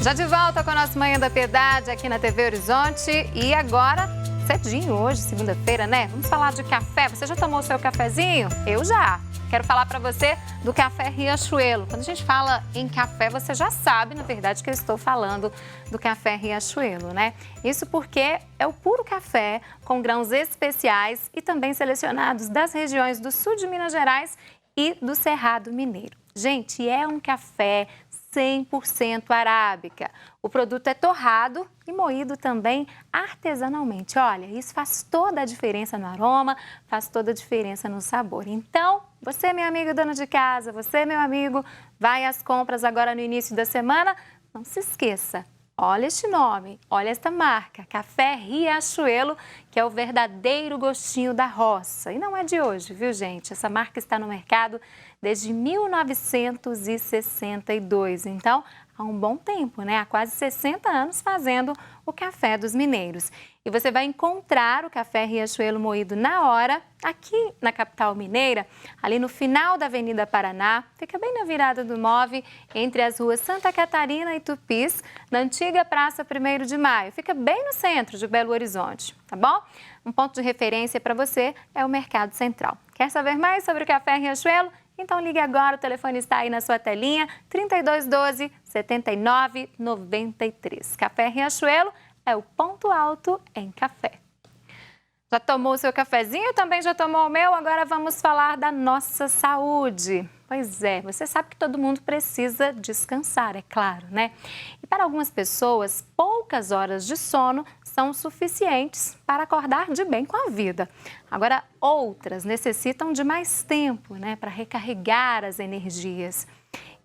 Já de volta com a nossa Manhã da Piedade aqui na TV Horizonte e agora, cedinho hoje, segunda-feira, né? Vamos falar de café. Você já tomou o seu cafezinho? Eu já. Quero falar para você do café Riachuelo. Quando a gente fala em café, você já sabe, na verdade, que eu estou falando do café Riachuelo, né? Isso porque é o puro café com grãos especiais e também selecionados das regiões do sul de Minas Gerais e do Cerrado Mineiro. Gente, é um café 100% arábica. O produto é torrado e moído também artesanalmente. Olha, isso faz toda a diferença no aroma, faz toda a diferença no sabor. Então, você, meu amigo dono de casa, você, meu amigo, vai às compras agora no início da semana, não se esqueça. Olha este nome, olha esta marca, Café Riachuelo, que é o verdadeiro gostinho da roça. E não é de hoje, viu, gente? Essa marca está no mercado desde 1962. Então, há um bom tempo, né? Há quase 60 anos fazendo o café dos mineiros. E você vai encontrar o café Riachuelo moído na hora, aqui na capital mineira, ali no final da Avenida Paraná, fica bem na virada do MOVE, entre as ruas Santa Catarina e Tupis, na antiga Praça 1º de Maio. Fica bem no centro de Belo Horizonte, tá bom? Um ponto de referência para você é o Mercado Central. Quer saber mais sobre o café Riachuelo? Então ligue agora, o telefone está aí na sua telinha, 3212-7993. Café Riachuelo é o ponto alto em café. Já tomou o seu cafezinho? Também já tomou o meu? Agora vamos falar da nossa saúde. Pois é, você sabe que todo mundo precisa descansar, é claro, né? E para algumas pessoas, poucas horas de sono são suficientes para acordar de bem com a vida. Agora, outras necessitam de mais tempo, né, para recarregar as energias.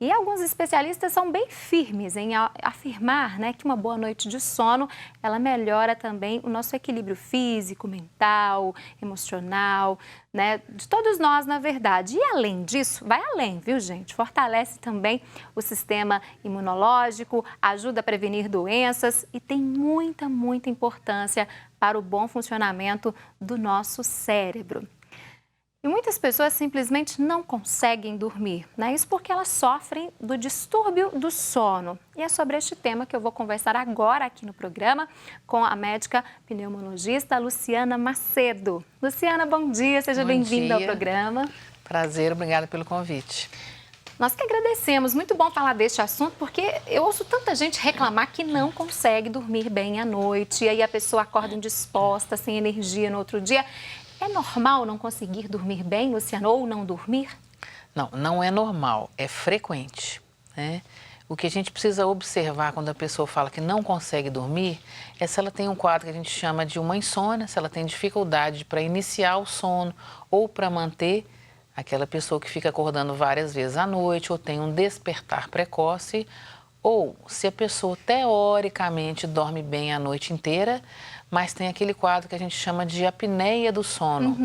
E alguns especialistas são bem firmes em afirmar, né, que uma boa noite de sono, ela melhora também o nosso equilíbrio físico, mental, emocional, né, de todos nós, na verdade. E além disso, vai além, viu, gente? Fortalece também o sistema imunológico, ajuda a prevenir doenças e tem muita importância para o bom funcionamento do nosso cérebro. E muitas pessoas simplesmente não conseguem dormir, né? Isso porque elas sofrem do distúrbio do sono. E é sobre este tema que eu vou conversar agora aqui no programa com a médica pneumologista Luciana Macedo. Luciana, bom dia, seja bem-vinda ao programa. Prazer, obrigada pelo convite. Nós que agradecemos, muito bom falar deste assunto, porque eu ouço tanta gente reclamar que não consegue dormir bem à noite, e aí a pessoa acorda indisposta, sem energia no outro dia. É normal não conseguir dormir bem, Luciana, ou não dormir? Não, não é normal, é frequente, né? O que a gente precisa observar quando a pessoa fala que não consegue dormir é se ela tem um quadro que a gente chama de uma insônia, se ela tem dificuldade para iniciar o sono ou para manter, aquela pessoa que fica acordando várias vezes à noite ou tem um despertar precoce, ou se a pessoa teoricamente dorme bem a noite inteira, mas tem aquele quadro que a gente chama de apneia do sono,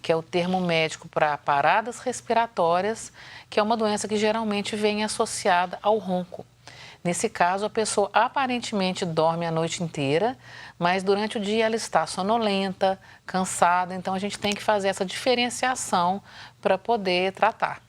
que é o termo médico para paradas respiratórias, que é uma doença que geralmente vem associada ao ronco. Nesse caso, a pessoa aparentemente dorme a noite inteira, mas durante o dia ela está sonolenta, cansada, então a gente tem que fazer essa diferenciação para poder tratar.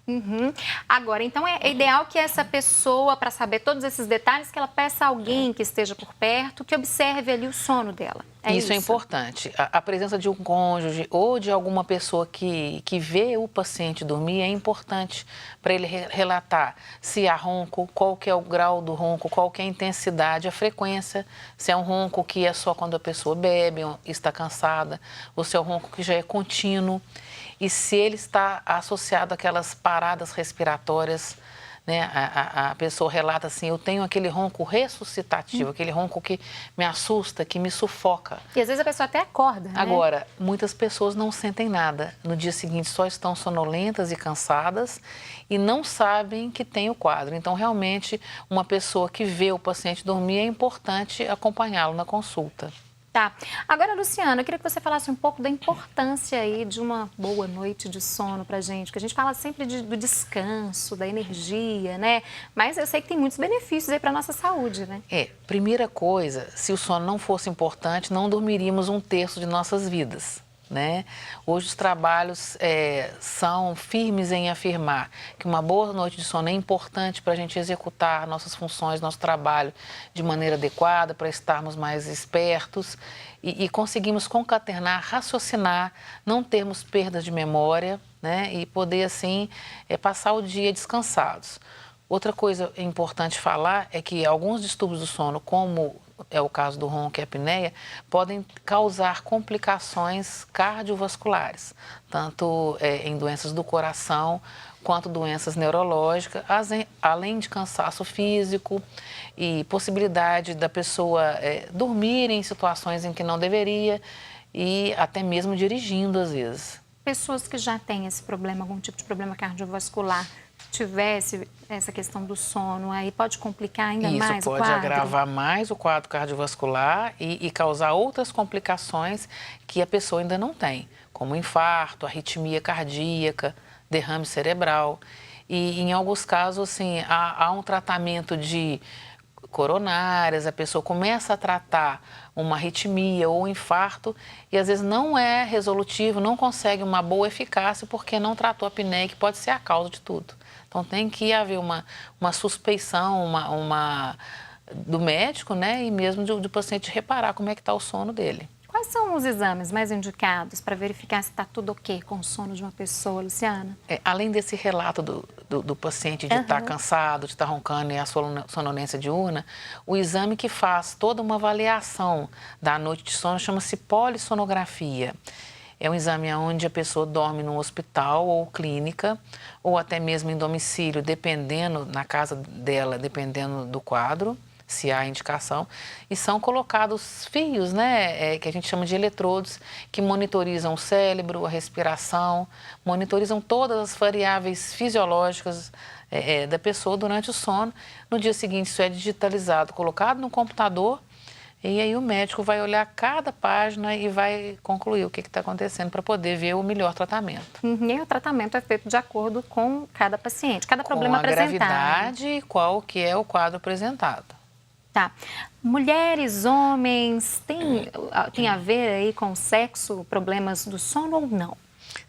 Agora, então é ideal que essa pessoa, para saber todos esses detalhes, que ela peça a alguém que esteja por perto, que observe ali o sono dela. Isso é importante. A presença de um cônjuge ou de alguma pessoa que vê o paciente dormir é importante para ele relatar se há ronco, qual que é o grau do ronco, qual que é a intensidade, a frequência, se é um ronco que é só quando a pessoa bebe, está cansada, ou se é um ronco que já é contínuo, e se ele está associado àquelas paradas respiratórias, né? A pessoa relata assim, eu tenho aquele ronco ressuscitativo, aquele ronco que me assusta, que me sufoca. E às vezes a pessoa até acorda, né? Agora, muitas pessoas não sentem nada. No dia seguinte só estão sonolentas e cansadas e não sabem que tem o quadro. Então, realmente, uma pessoa que vê o paciente dormir, é importante acompanhá-lo na consulta. Tá. Agora, Luciana, eu queria que você falasse um pouco da importância aí de uma boa noite de sono pra gente, porque a gente fala sempre do descanso, da energia, né? Mas eu sei que tem muitos benefícios aí pra nossa saúde, né? Primeira coisa, se o sono não fosse importante, não dormiríamos 1/3 de nossas vidas, né? Hoje os trabalhos são firmes em afirmar que uma boa noite de sono é importante para a gente executar nossas funções, nosso trabalho de maneira adequada, para estarmos mais espertos e conseguimos concatenar, raciocinar, não termos perdas de memória, né? E poder, assim, passar o dia descansados. Outra coisa importante falar é que alguns distúrbios do sono, como é o caso do ronco e a apneia, podem causar complicações cardiovasculares, tanto em doenças do coração quanto doenças neurológicas, além de cansaço físico e possibilidade da pessoa dormir em situações em que não deveria e até mesmo dirigindo às vezes. Pessoas que já têm esse problema, algum tipo de problema cardiovascular, tivesse essa questão do sono, aí pode complicar ainda mais o quadro? Isso pode agravar mais o quadro cardiovascular e causar outras complicações que a pessoa ainda não tem, como infarto, arritmia cardíaca, derrame cerebral. E em alguns casos, assim, há um tratamento de coronárias, a pessoa começa a tratar uma arritmia ou um infarto e às vezes não é resolutivo, não consegue uma boa eficácia porque não tratou a apneia, que pode ser a causa de tudo. Então tem que haver uma suspeição do médico, né, e mesmo do paciente reparar como é que está o sono dele. Quais são os exames mais indicados para verificar se está tudo ok com o sono de uma pessoa, Luciana? Além desse relato do paciente de estar cansado, de estar roncando e a sonolência diurna, o exame que faz toda uma avaliação da noite de sono chama-se polissonografia. É um exame onde a pessoa dorme num hospital ou clínica, ou até mesmo em domicílio, dependendo, na casa dela, dependendo do quadro, se há indicação, e são colocados fios, né, que a gente chama de eletrodos, que monitorizam o cérebro, a respiração, monitorizam todas as variáveis fisiológicas da pessoa durante o sono. No dia seguinte, isso é digitalizado, colocado no computador, e aí o médico vai olhar cada página e vai concluir o que está acontecendo para poder ver o melhor tratamento. E o tratamento é feito de acordo com cada paciente, cada problema apresentado. Com a gravidade e qual que é o quadro apresentado. Tá. Mulheres, homens, tem a ver aí com o sexo, problemas do sono ou não?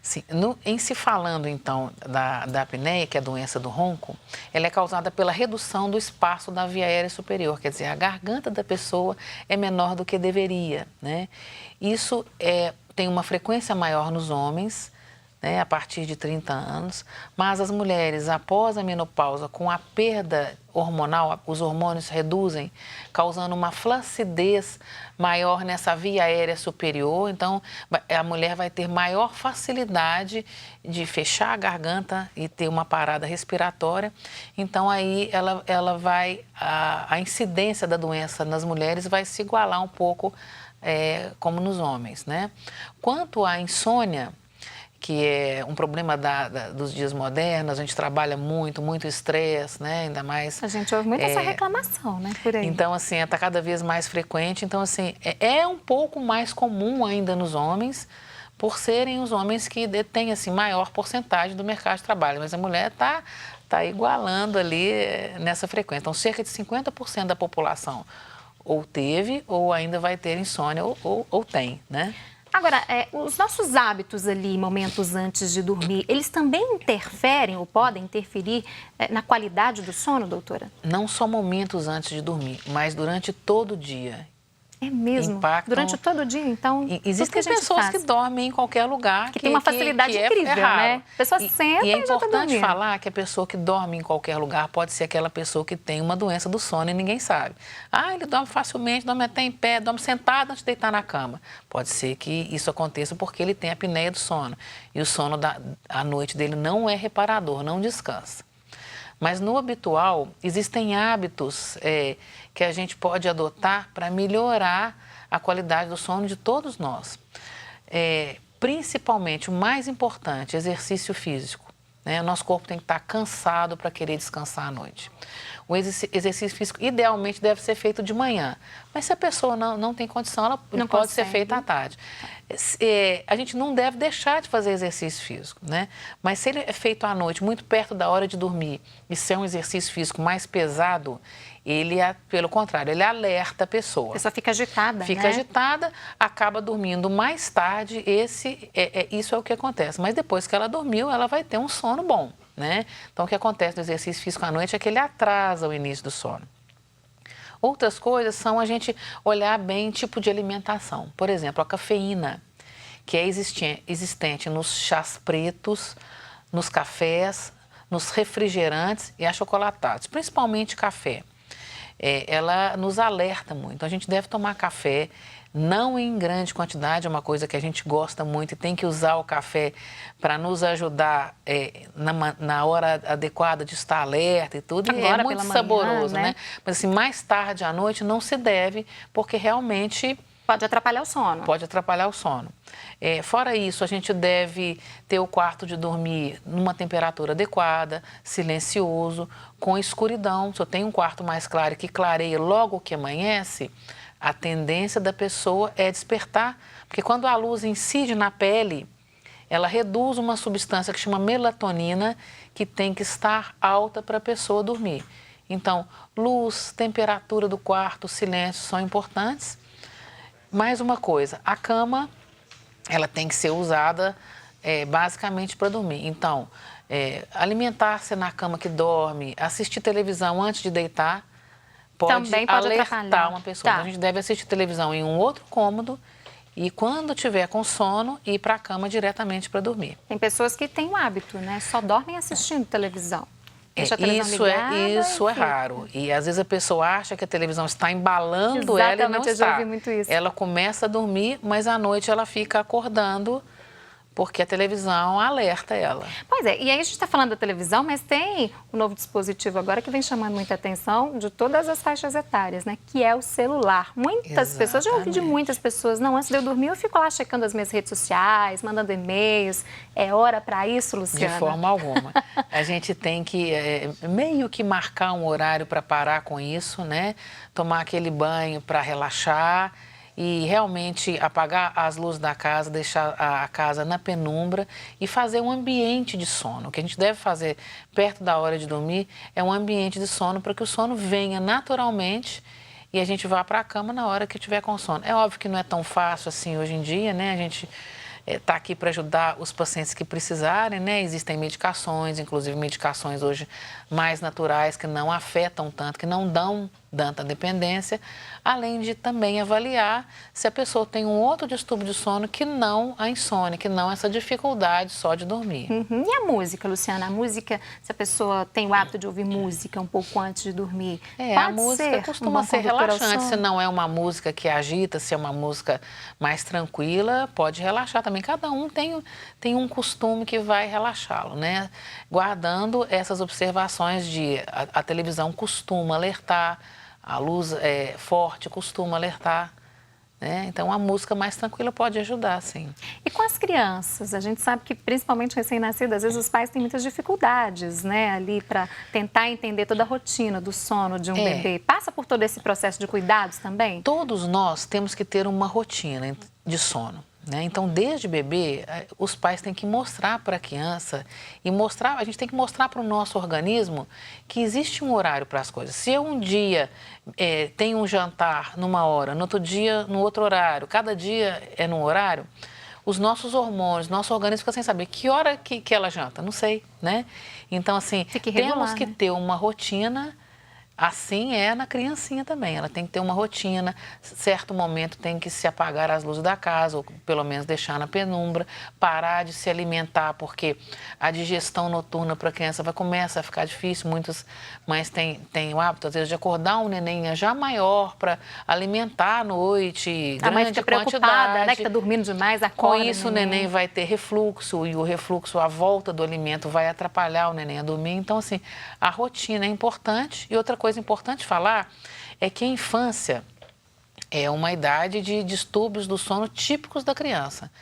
Sim, em se falando então da apneia, que é a doença do ronco, ela é causada pela redução do espaço da via aérea superior, quer dizer, a garganta da pessoa é menor do que deveria, né? Isso tem uma frequência maior nos homens, né, a partir de 30 anos, mas as mulheres, após a menopausa, com a perda hormonal, os hormônios reduzem, causando uma flacidez maior nessa via aérea superior. Então, a mulher vai ter maior facilidade de fechar a garganta e ter uma parada respiratória. Então, aí a incidência da doença nas mulheres vai se igualar um pouco como nos homens, né? Quanto à insônia, que é um problema dos dias modernos, a gente trabalha muito estresse, né? Ainda mais... A gente ouve muito essa reclamação, né? Por aí. Então, assim, está cada vez mais frequente. Então, assim, é um pouco mais comum ainda nos homens, por serem os homens que detêm, assim, maior porcentagem do mercado de trabalho. Mas a mulher está igualando ali nessa frequência. Então, cerca de 50% da população ou teve ou ainda vai ter insônia ou tem, né? Agora, os nossos hábitos ali, momentos antes de dormir, eles também interferem ou podem interferir na qualidade do sono, doutora? Não só momentos antes de dormir, mas durante todo o dia. É mesmo? Impactam... Durante todo o dia, então, existem pessoas que dormem em qualquer lugar. Que tem uma facilidade incrível, né? A pessoa senta e é importante falar que a pessoa que dorme em qualquer lugar pode ser aquela pessoa que tem uma doença do sono e ninguém sabe. Ele dorme facilmente, dorme até em pé, dorme sentado antes de deitar na cama. Pode ser que isso aconteça porque ele tem apneia do sono. E o sono à noite dele não é reparador, não descansa. Mas no habitual, existem hábitos que a gente pode adotar para melhorar a qualidade do sono de todos nós. Principalmente, o mais importante, exercício físico, né? O nosso corpo tem que estar cansado para querer descansar à noite. O exercício físico, idealmente, deve ser feito de manhã. Mas se a pessoa não tem condição, ela Não pode ser consegue. feita à tarde. A gente não deve deixar de fazer exercício físico, né? Mas se ele é feito à noite, muito perto da hora de dormir, e se é um exercício físico mais pesado, ele, pelo contrário, ele alerta a pessoa. A pessoa fica agitada, Fica né? agitada, acaba dormindo mais tarde, isso é o que acontece. Mas depois que ela dormiu, ela vai ter um sono bom, né? Então, o que acontece no exercício físico à noite é que ele atrasa o início do sono. Outras coisas são a gente olhar bem tipo de alimentação. Por exemplo, a cafeína, que é existente nos chás pretos, nos cafés, nos refrigerantes e achocolatados, principalmente café. Ela nos alerta muito. A gente deve tomar café, não em grande quantidade, é uma coisa que a gente gosta muito e tem que usar o café para nos ajudar na hora adequada de estar alerta e tudo. Agora, e é muito pela manhã, saboroso, né? Mas assim, mais tarde à noite não se deve, porque realmente Pode atrapalhar o sono. pode atrapalhar o sono. Fora isso, a gente deve ter o quarto de dormir numa temperatura adequada, silencioso, com escuridão. Se eu tenho um quarto mais claro que clareia logo que amanhece, a tendência da pessoa é despertar, porque quando a luz incide na pele, ela reduz uma substância que chama melatonina, que tem que estar alta para a pessoa dormir. Então, luz, temperatura do quarto, silêncio são importantes. Mais uma coisa, a cama, ela tem que ser usada basicamente para dormir. Então, alimentar-se na cama que dorme, assistir televisão antes de deitar, pode alertar atrapalhar. uma pessoa. Tá. A gente deve assistir televisão em um outro cômodo e quando tiver com sono, ir para a cama diretamente para dormir. Tem pessoas que têm o hábito, né? Só dormem assistindo televisão. Deixa a televisão ligada Isso e é fica. raro. E às vezes a pessoa acha que a televisão está embalando ela e não Exatamente, eu já está. ouvi muito isso. Ela começa a dormir, mas à noite ela fica acordando porque a televisão alerta ela. Pois é, e aí a gente está falando da televisão, mas tem um novo dispositivo agora que vem chamando muita atenção de todas as faixas etárias, né? Que é o celular. Muitas pessoas, já ouvi de muitas pessoas, não, antes de eu dormir eu fico lá checando as minhas redes sociais, mandando e-mails. É hora para isso, Luciana? De forma alguma. A gente tem que meio que marcar um horário para parar com isso, né? Tomar aquele banho para relaxar e realmente apagar as luzes da casa, deixar a casa na penumbra e fazer um ambiente de sono. O que a gente deve fazer perto da hora de dormir é um ambiente de sono para que o sono venha naturalmente e a gente vá para a cama na hora que tiver com sono. É óbvio que não é tão fácil assim hoje em dia, né? A gente está aqui para ajudar os pacientes que precisarem, né? Existem medicações, inclusive medicações hoje mais naturais, que não afetam tanto, que não dão tanta dependência, além de também avaliar se a pessoa tem um outro distúrbio de sono que não a insônia, que não essa dificuldade só de dormir. Uhum. E a música, Luciana? A música, se a pessoa tem o hábito de ouvir música um pouco antes de dormir, A música costuma ser relaxante, se sono? não é uma música que agita, se é uma música mais tranquila, pode relaxar também. Cada um tem um costume que vai relaxá-lo, né? Guardando essas observações de a televisão costuma alertar, a luz forte costuma alertar, né? Então, a música mais tranquila pode ajudar, sim. E com as crianças? A gente sabe que, principalmente recém-nascidas, às vezes os pais têm muitas dificuldades, né? Ali para tentar entender toda a rotina do sono de um bebê. Passa por todo esse processo de cuidados também? Todos nós temos que ter uma rotina de sono, né? Então, desde bebê, os pais têm que mostrar para a criança a gente tem que mostrar para o nosso organismo que existe um horário para as coisas. Se eu um dia tenho um jantar numa hora, no outro dia no outro horário, cada dia é num horário, os nossos hormônios, nosso organismo fica sem saber que hora que ela janta, não sei, né? Então, assim, temos que ter uma rotina. Assim é na criancinha também, ela tem que ter uma rotina, certo momento tem que se apagar as luzes da casa, ou pelo menos deixar na penumbra, parar de se alimentar, porque a digestão noturna para a criança começa a ficar difícil. Muitas mães têm o hábito, às vezes, de acordar um neném já maior para alimentar à noite, a mãe fica preocupada, né, que está dormindo demais, acorda. Com isso o neném vai ter refluxo, e o refluxo, a volta do alimento vai atrapalhar o neném a dormir. Então, assim, a rotina é importante. E outra coisa importante falar é que a infância é uma idade de distúrbios do sono típicos da criança.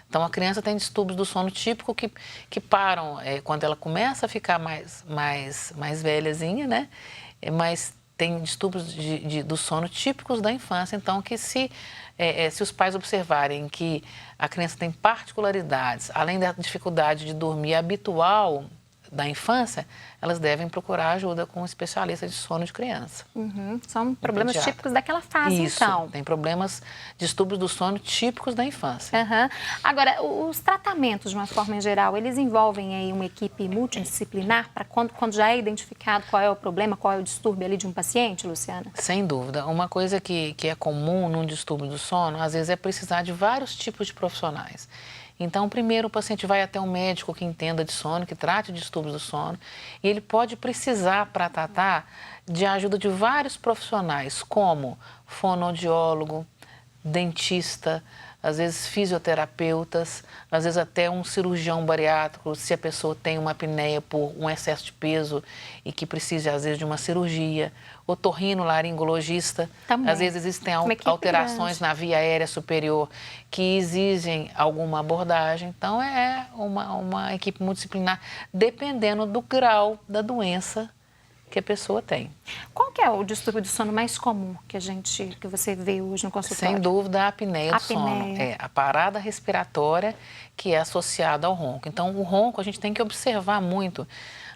Então, a criança tem distúrbios do sono típico que param quando ela começa a ficar mais velhazinha, né? mas tem distúrbios do sono típicos da infância, então que se os pais observarem que a criança tem particularidades, além da dificuldade de dormir habitual da infância, elas devem procurar ajuda com um especialista de sono de criança. São problemas típicos daquela fase, Isso, então. tem problemas, distúrbios do sono típicos da infância. Agora, os tratamentos, de uma forma em geral, eles envolvem aí uma equipe multidisciplinar para quando já é identificado qual é o problema, qual é o distúrbio ali de um paciente, Luciana? Sem dúvida. Uma coisa que é comum num distúrbio do sono, às vezes, é precisar de vários tipos de profissionais. Então, primeiro, o paciente vai até um médico que entenda de sono, que trate distúrbios do sono, e ele pode precisar, para tratar, de ajuda de vários profissionais, como fonoaudiólogo, dentista, às vezes fisioterapeutas, às vezes até um cirurgião bariátrico, se a pessoa tem uma apneia por um excesso de peso e que precise, às vezes, de uma cirurgia, otorrinolaringologista. Também. Às vezes existem alterações na via aérea superior que exigem alguma abordagem. Então, é uma equipe multidisciplinar, dependendo do grau da doença que a pessoa tem. Qual que é o distúrbio do sono mais comum que você vê hoje no consultório? Sem dúvida, a apneia do sono. É a parada respiratória que é associada ao ronco. Então, o ronco a gente tem que observar muito.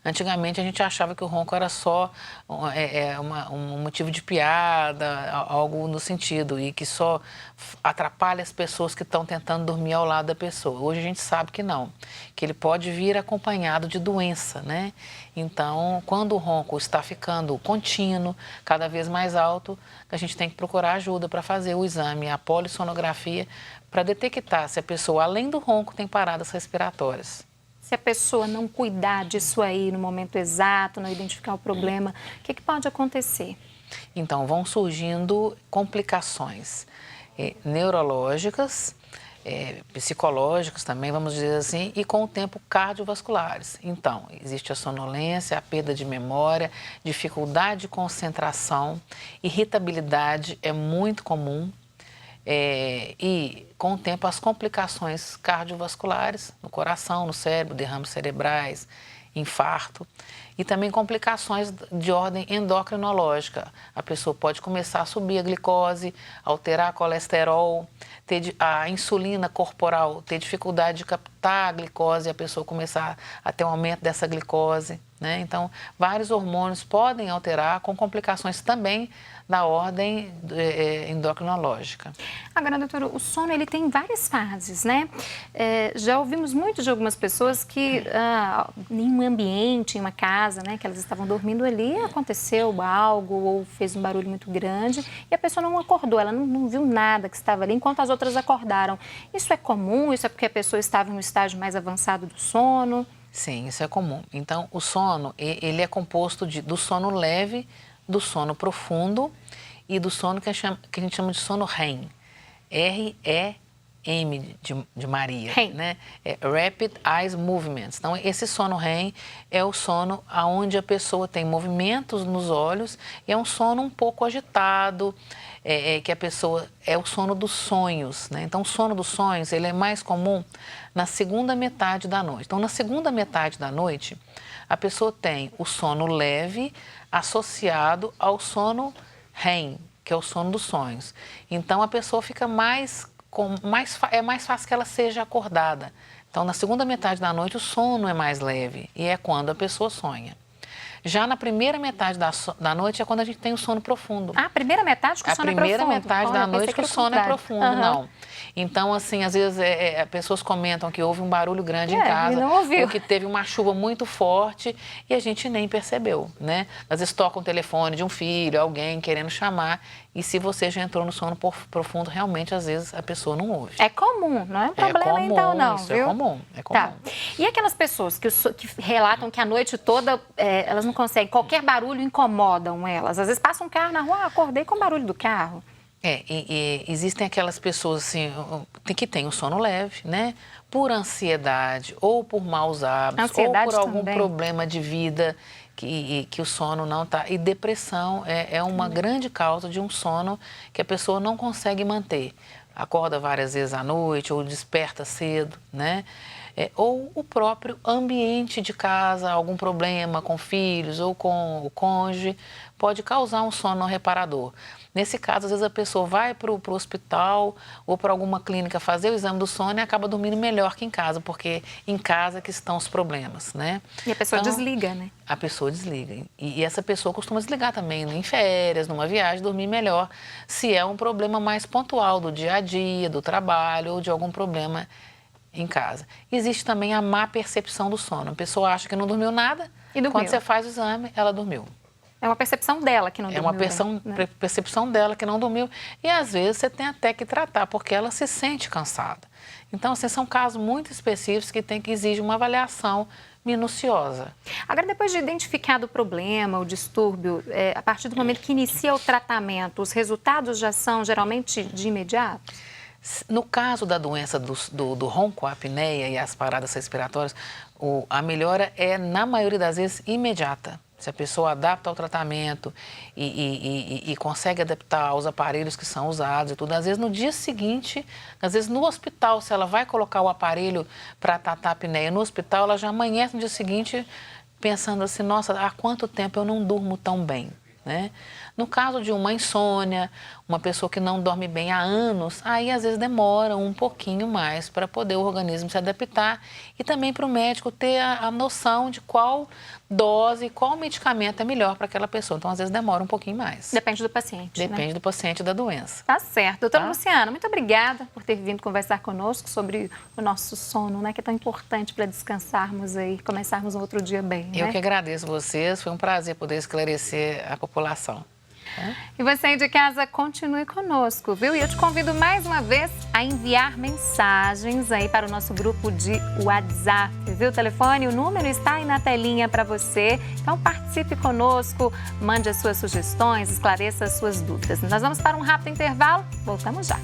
Antigamente, a gente achava que o ronco era só um motivo de piada, algo no sentido, e que só atrapalha as pessoas que estão tentando dormir ao lado da pessoa. Hoje a gente sabe que não, que ele pode vir acompanhado de doença, né? Então, quando o ronco está ficando contínuo, cada vez mais alto, a gente tem que procurar ajuda para fazer o exame, a polissonografia, para detectar se a pessoa, além do ronco, tem paradas respiratórias. Se a pessoa não cuidar disso aí no momento exato, não identificar o problema, o que pode acontecer? Então, vão surgindo complicações neurológicas, psicológicas também, vamos dizer assim, e com o tempo cardiovasculares. Então, existe a sonolência, a perda de memória, dificuldade de concentração, irritabilidade é muito comum. E com o tempo as complicações cardiovasculares no coração, no cérebro, derrames cerebrais, infarto e também complicações de ordem endocrinológica. A pessoa pode começar a subir a glicose, alterar a colesterol, ter a insulina corporal, ter dificuldade de captar a glicose e a pessoa começar a ter um aumento dessa glicose, né? Então, vários hormônios podem alterar com complicações também da ordem endocrinológica. Agora, doutora, o sono ele tem várias fases, né? Já ouvimos muito de algumas pessoas que em um ambiente, em uma casa, né, que elas estavam dormindo ali, aconteceu algo ou fez um barulho muito grande e a pessoa não acordou, ela não viu nada que estava ali, enquanto as outras acordaram. Isso é comum? Isso é porque a pessoa estava em um estágio mais avançado do sono? Sim, isso é comum. Então, o sono, ele é composto do sono leve, do sono profundo e do sono que a gente chama de sono REM. R-E-M de Maria, REM. Né? Rapid Eye Movements. Então, esse sono REM é o sono onde a pessoa tem movimentos nos olhos e é um sono um pouco agitado, que a pessoa... É o sono dos sonhos, né? Então, o sono dos sonhos, ele é mais comum na segunda metade da noite. Então, na segunda metade da noite, a pessoa tem o sono leve associado ao sono REM, que é o sono dos sonhos. Então, a pessoa fica é mais fácil que ela seja acordada. Então, na segunda metade da noite, o sono é mais leve e é quando a pessoa sonha. Já na primeira metade da noite é quando a gente tem o sono profundo. A primeira metade que o sono é profundo? A primeira metade da noite que o sono é profundo, não. Então, assim, às vezes pessoas comentam que houve um barulho grande em casa, ou que teve uma chuva muito forte e a gente nem percebeu, né? Às vezes toca um telefone de um filho, alguém querendo chamar, e se você já entrou no sono profundo, realmente, às vezes, a pessoa não ouve. É comum, não é um problema então, não, isso viu? É comum, é comum. Tá. E aquelas pessoas que relatam que a noite toda elas não conseguem, qualquer barulho incomodam elas. Às vezes passa um carro na rua, acordei com o barulho do carro. Existem aquelas pessoas assim, que têm o sono leve, né? Por ansiedade, ou por maus hábitos, ou por algum problema de vida que o sono não está. E depressão é uma grande causa de um sono que a pessoa não consegue manter. Acorda várias vezes à noite ou desperta cedo, né? ou o próprio ambiente de casa, algum problema com filhos ou com o cônjuge, pode causar um sono não reparador. Nesse caso, às vezes a pessoa vai para o hospital ou para alguma clínica fazer o exame do sono e acaba dormindo melhor que em casa, porque em casa que estão os problemas, né? E a pessoa Então, desliga, né? A pessoa desliga. E essa pessoa costuma desligar também em férias, numa viagem, dormir melhor, se é um problema mais pontual do dia a dia, do trabalho ou de algum problema em casa. Existe também a má percepção do sono. A pessoa acha que não dormiu nada, E dormiu. quando você faz o exame, ela dormiu. É uma percepção dela que não É dormiu uma bem, né? percepção dela que não dormiu. E às vezes você tem até que tratar, porque ela se sente cansada. Então, assim, são casos muito específicos que exigem uma avaliação minuciosa. Agora, depois de identificado o problema, o distúrbio, a partir do momento que inicia o tratamento, os resultados já são geralmente de imediato? No caso da doença do ronco, a apneia e as paradas respiratórias, a melhora é, na maioria das vezes, imediata. Se a pessoa adapta ao tratamento e consegue adaptar aos aparelhos que são usados e tudo, às vezes no dia seguinte, às vezes no hospital, se ela vai colocar o aparelho para tratar a apneia no hospital, ela já amanhece no dia seguinte pensando assim, nossa, há quanto tempo eu não durmo tão bem, né? No caso de uma insônia, uma pessoa que não dorme bem há anos, aí às vezes demora um pouquinho mais para poder o organismo se adaptar e também para o médico ter a noção de qual dose, qual medicamento é melhor para aquela pessoa. Então, às vezes demora um pouquinho mais. Depende do paciente, Depende né? do paciente e da doença. Tá certo. Doutora Tá? Luciana, muito obrigada por ter vindo conversar conosco sobre o nosso sono, né? Que é tão importante para descansarmos aí, começarmos um outro dia bem, né? Eu que agradeço vocês, foi um prazer poder esclarecer a população. E você aí de casa, continue conosco, viu? E eu te convido mais uma vez a enviar mensagens aí para o nosso grupo de WhatsApp, viu? O telefone, o número está aí na telinha para você. Então participe conosco, mande as suas sugestões, esclareça as suas dúvidas. Nós vamos para um rápido intervalo, voltamos já.